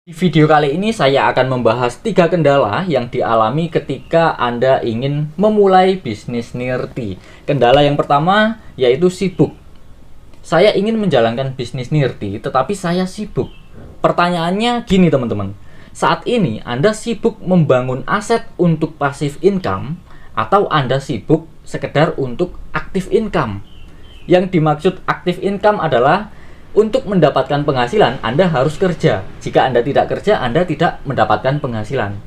Di video kali ini saya akan membahas 3 kendala yang dialami ketika Anda ingin memulai bisnis nirti. Kendala yang pertama yaitu sibuk. Saya ingin menjalankan bisnis nirti tetapi saya sibuk. Pertanyaannya gini teman-teman. Saat ini Anda sibuk membangun aset untuk passive income atau Anda sibuk sekedar untuk active income? Yang dimaksud active income adalah untuk mendapatkan penghasilan, Anda harus kerja. Jika Anda tidak kerja, Anda tidak mendapatkan penghasilan.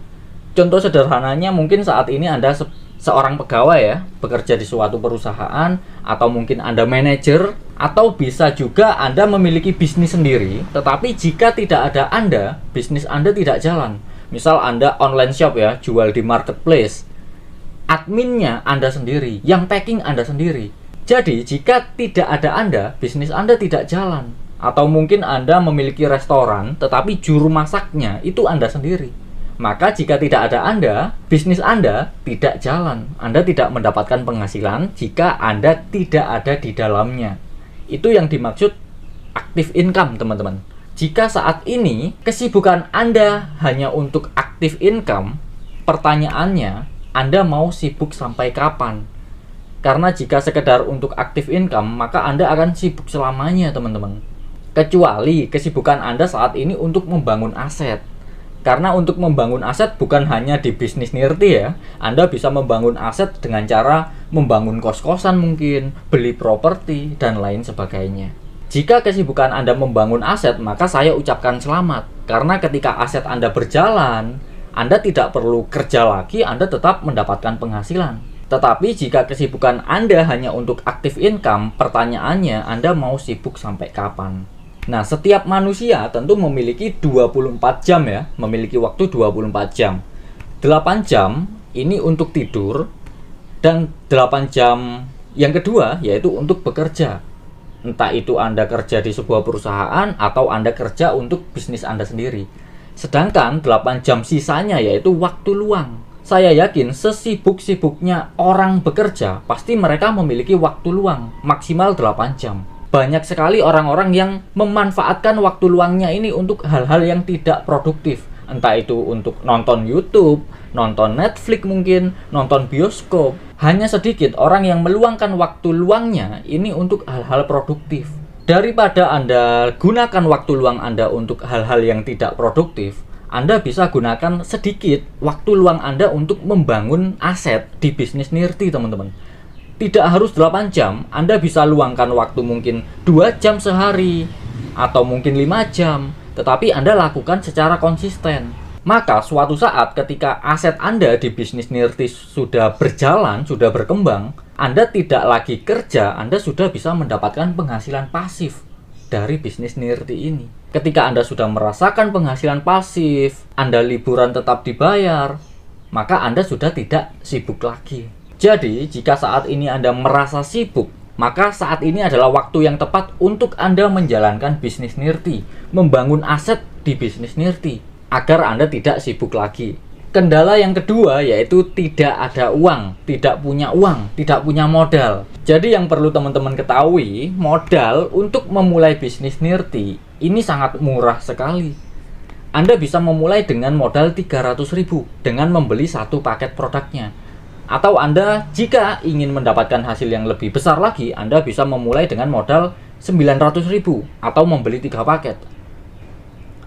Contoh sederhananya mungkin saat ini Anda seorang pegawai ya, bekerja di suatu perusahaan, atau mungkin Anda manajer, atau bisa juga Anda memiliki bisnis sendiri, tetapi jika tidak ada Anda, bisnis Anda tidak jalan. Misal Anda online shop ya, jual di marketplace. Adminnya Anda sendiri, yang packing Anda sendiri. Jadi, jika tidak ada Anda, bisnis Anda tidak jalan. Atau mungkin Anda memiliki restoran, tetapi juru masaknya itu Anda sendiri. Maka jika tidak ada Anda, bisnis Anda tidak jalan. Anda tidak mendapatkan penghasilan jika Anda tidak ada di dalamnya. Itu yang dimaksud active income, teman-teman. Jika saat ini kesibukan Anda hanya untuk active income, pertanyaannya, Anda mau sibuk sampai kapan? Karena jika sekedar untuk active income, maka Anda akan sibuk selamanya, teman-teman. Kecuali kesibukan Anda saat ini untuk membangun aset. Karena untuk membangun aset bukan hanya di bisnis nirti ya. Anda bisa membangun aset dengan cara membangun kos-kosan mungkin, beli properti, dan lain sebagainya. Jika kesibukan Anda membangun aset, maka saya ucapkan selamat. Karena ketika aset Anda berjalan, Anda tidak perlu kerja lagi, Anda tetap mendapatkan penghasilan. Tetapi jika kesibukan Anda hanya untuk active income, pertanyaannya Anda mau sibuk sampai kapan? Nah, setiap manusia tentu memiliki 24 jam ya, memiliki waktu 24 jam. 8 jam ini untuk tidur, dan 8 jam yang kedua yaitu untuk bekerja. Entah itu Anda kerja di sebuah perusahaan atau Anda kerja untuk bisnis Anda sendiri. Sedangkan 8 jam sisanya yaitu waktu luang. Saya yakin sesibuk-sibuknya orang bekerja, pasti mereka memiliki waktu luang maksimal 8 jam. Banyak sekali orang-orang yang memanfaatkan waktu luangnya ini untuk hal-hal yang tidak produktif. Entah itu untuk nonton YouTube, nonton Netflix mungkin, nonton bioskop. Hanya sedikit orang yang meluangkan waktu luangnya ini untuk hal-hal produktif. Daripada Anda gunakan waktu luang Anda untuk hal-hal yang tidak produktif, Anda bisa gunakan sedikit waktu luang Anda untuk membangun aset di bisnis nirti, teman-teman. Tidak harus 8 jam, Anda bisa luangkan waktu mungkin 2 jam sehari, atau mungkin 5 jam, tetapi Anda lakukan secara konsisten. Maka suatu saat ketika aset Anda di bisnis nirti sudah berjalan, sudah berkembang, Anda tidak lagi kerja, Anda sudah bisa mendapatkan penghasilan pasif dari bisnis nirti ini. Ketika Anda sudah merasakan penghasilan pasif, Anda liburan tetap dibayar, maka Anda sudah tidak sibuk lagi. Jadi, jika saat ini Anda merasa sibuk, maka saat ini adalah waktu yang tepat untuk Anda menjalankan bisnis nirti, membangun aset di bisnis nirti, agar Anda tidak sibuk lagi. Kendala yang kedua yaitu tidak ada uang, tidak punya uang, tidak punya modal. Jadi yang perlu teman-teman ketahui, modal untuk memulai bisnis nirti ini sangat murah sekali. Anda bisa memulai dengan modal 300.000 dengan membeli satu paket produknya. Atau Anda jika ingin mendapatkan hasil yang lebih besar lagi, Anda bisa memulai dengan modal 900.000 atau membeli 3 paket.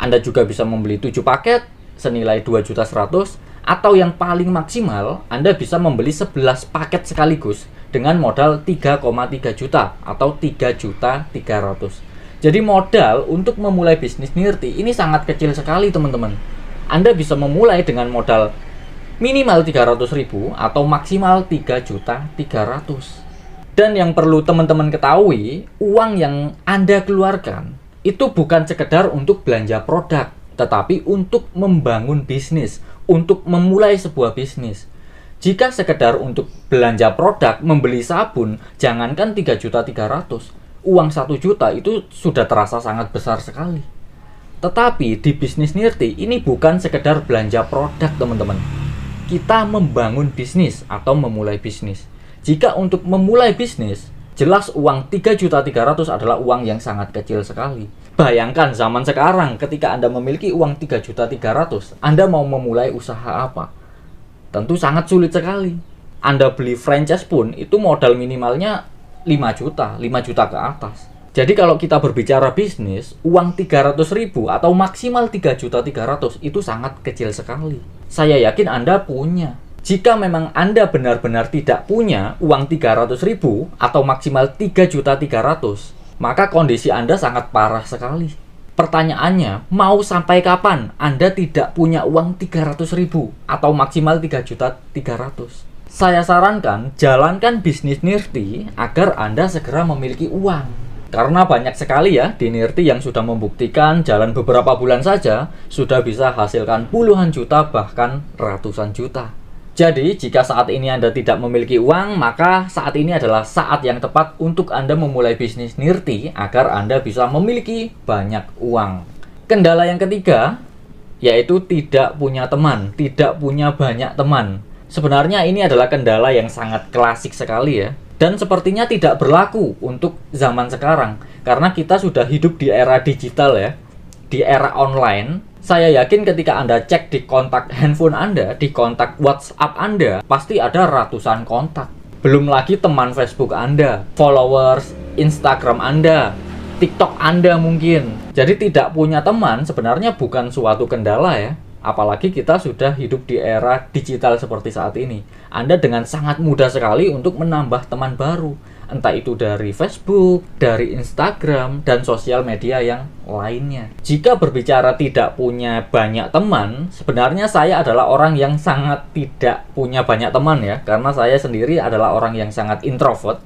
Anda juga bisa membeli 7 paket senilai 2.100.000, atau yang paling maksimal Anda bisa membeli 11 paket sekaligus dengan modal 3,3 juta atau 3.300.000. Jadi modal untuk memulai bisnis nirti ini sangat kecil sekali, teman-teman. Anda bisa memulai dengan modal minimal 300.000 atau maksimal 3.300.000. Dan yang perlu teman-teman ketahui, uang yang Anda keluarkan itu bukan sekedar untuk belanja produk, tetapi untuk membangun bisnis, untuk memulai sebuah bisnis. Jika sekedar untuk belanja produk, membeli sabun, jangankan 3.300.000, uang 1 juta itu sudah terasa sangat besar sekali. Tetapi di bisnis nirti ini bukan sekedar belanja produk, teman-teman. Kita membangun bisnis atau memulai bisnis. Jika untuk memulai bisnis, jelas uang 3.300.000 adalah uang yang sangat kecil sekali. Bayangkan zaman sekarang ketika Anda memiliki uang 3.300.000, Anda mau memulai usaha apa? Tentu sangat sulit sekali. Anda beli franchise pun itu modal minimalnya 5 juta ke atas. Jadi kalau kita berbicara bisnis, uang 300.000 atau maksimal 3.300.000 itu sangat kecil sekali. Saya yakin Anda punya. Jika memang Anda benar-benar tidak punya uang 300.000 atau maksimal 3.300.000, maka kondisi Anda sangat parah sekali. Pertanyaannya, mau sampai kapan Anda tidak punya uang 300.000 atau maksimal 3.300.000? Saya sarankan, jalankan bisnis Nirti agar Anda segera memiliki uang. Karena banyak sekali ya di Nirti yang sudah membuktikan jalan beberapa bulan saja sudah bisa hasilkan puluhan juta bahkan ratusan juta. Jadi jika saat ini Anda tidak memiliki uang, maka saat ini adalah saat yang tepat untuk Anda memulai bisnis Nirti agar Anda bisa memiliki banyak uang. Kendala yang ketiga yaitu tidak punya teman, tidak punya banyak teman. Sebenarnya ini adalah kendala yang sangat klasik sekali ya. Dan sepertinya tidak berlaku untuk zaman sekarang. Karena kita sudah hidup di era digital ya. Di era online. Saya yakin ketika Anda cek di kontak handphone Anda, di kontak WhatsApp Anda, pasti ada ratusan kontak. Belum lagi teman Facebook Anda, followers Instagram Anda, TikTok Anda mungkin. Jadi tidak punya teman sebenarnya bukan suatu kendala ya. Apalagi kita sudah hidup di era digital seperti saat ini. Anda dengan sangat mudah sekali untuk menambah teman baru. Entah itu dari Facebook, dari Instagram, dan sosial media yang lainnya. Jika berbicara tidak punya banyak teman, sebenarnya saya adalah orang yang sangat tidak punya banyak teman ya. Karena saya sendiri adalah orang yang sangat introvert.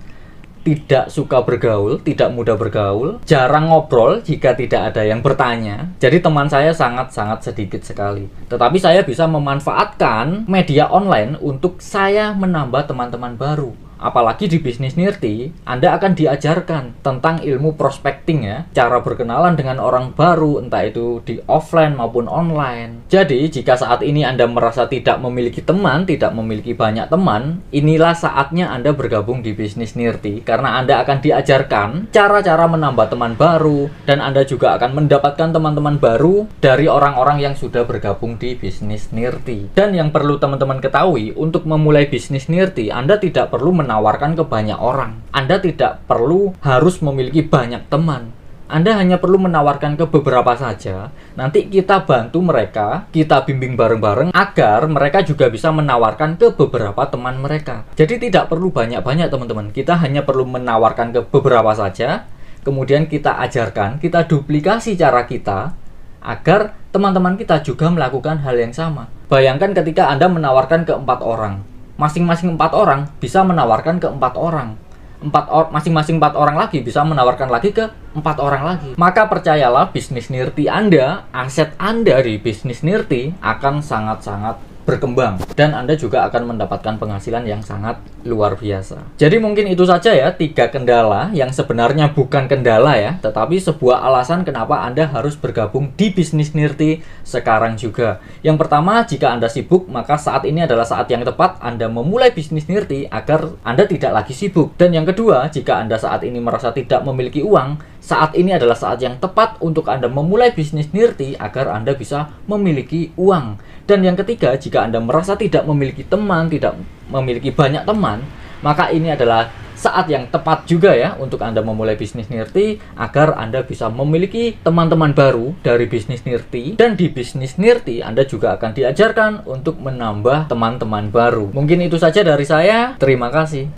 Tidak suka bergaul, tidak mudah bergaul, jarang ngobrol jika tidak ada yang bertanya. Jadi teman saya sangat-sangat sedikit sekali. Tetapi saya bisa memanfaatkan media online untuk saya menambah teman-teman baru. Apalagi di bisnis Nirti, Anda akan diajarkan tentang ilmu prospecting ya, cara berkenalan dengan orang baru, entah itu di offline maupun online. Jadi, jika saat ini Anda merasa tidak memiliki teman, tidak memiliki banyak teman, inilah saatnya Anda bergabung di bisnis Nirti, karena Anda akan diajarkan cara-cara menambah teman baru, dan Anda juga akan mendapatkan teman-teman baru dari orang-orang yang sudah bergabung di bisnis Nirti. Dan yang perlu teman-teman ketahui, untuk memulai bisnis Nirti, Anda tidak perlu menawarkan ke banyak orang. Anda tidak perlu harus memiliki banyak teman. Anda hanya perlu menawarkan ke beberapa saja. Nanti kita bantu mereka, kita bimbing bareng-bareng agar mereka juga bisa menawarkan ke beberapa teman mereka. Jadi tidak perlu banyak-banyak teman-teman. Kita hanya perlu menawarkan ke beberapa saja. Kemudian kita ajarkan, kita duplikasi cara kita agar teman-teman kita juga melakukan hal yang sama. Bayangkan ketika Anda menawarkan ke 4 orang. Masing-masing 4 orang bisa menawarkan ke 4 orang. Masing-masing 4 orang lagi bisa menawarkan lagi ke 4 orang lagi. Maka percayalah, bisnis Nirti Anda, aset Anda di bisnis Nirti akan sangat-sangat berkembang. Dan Anda juga akan mendapatkan penghasilan yang sangat luar biasa. Jadi mungkin itu saja ya, 3 kendala yang sebenarnya bukan kendala ya, tetapi sebuah alasan kenapa Anda harus bergabung di bisnis Nirti sekarang juga. Yang pertama, jika Anda sibuk, maka saat ini adalah saat yang tepat Anda memulai bisnis Nirti agar Anda tidak lagi sibuk. Dan yang kedua, jika Anda saat ini merasa tidak memiliki uang, saat ini adalah saat yang tepat untuk Anda memulai bisnis Nirti agar Anda bisa memiliki uang. Dan yang ketiga, jika Anda merasa tidak memiliki teman, tidak memiliki banyak teman, maka ini adalah saat yang tepat juga ya untuk Anda memulai bisnis Nirti agar Anda bisa memiliki teman-teman baru dari bisnis Nirti. Dan di bisnis Nirti Anda juga akan diajarkan untuk menambah teman-teman baru. Mungkin itu saja dari saya. Terima kasih.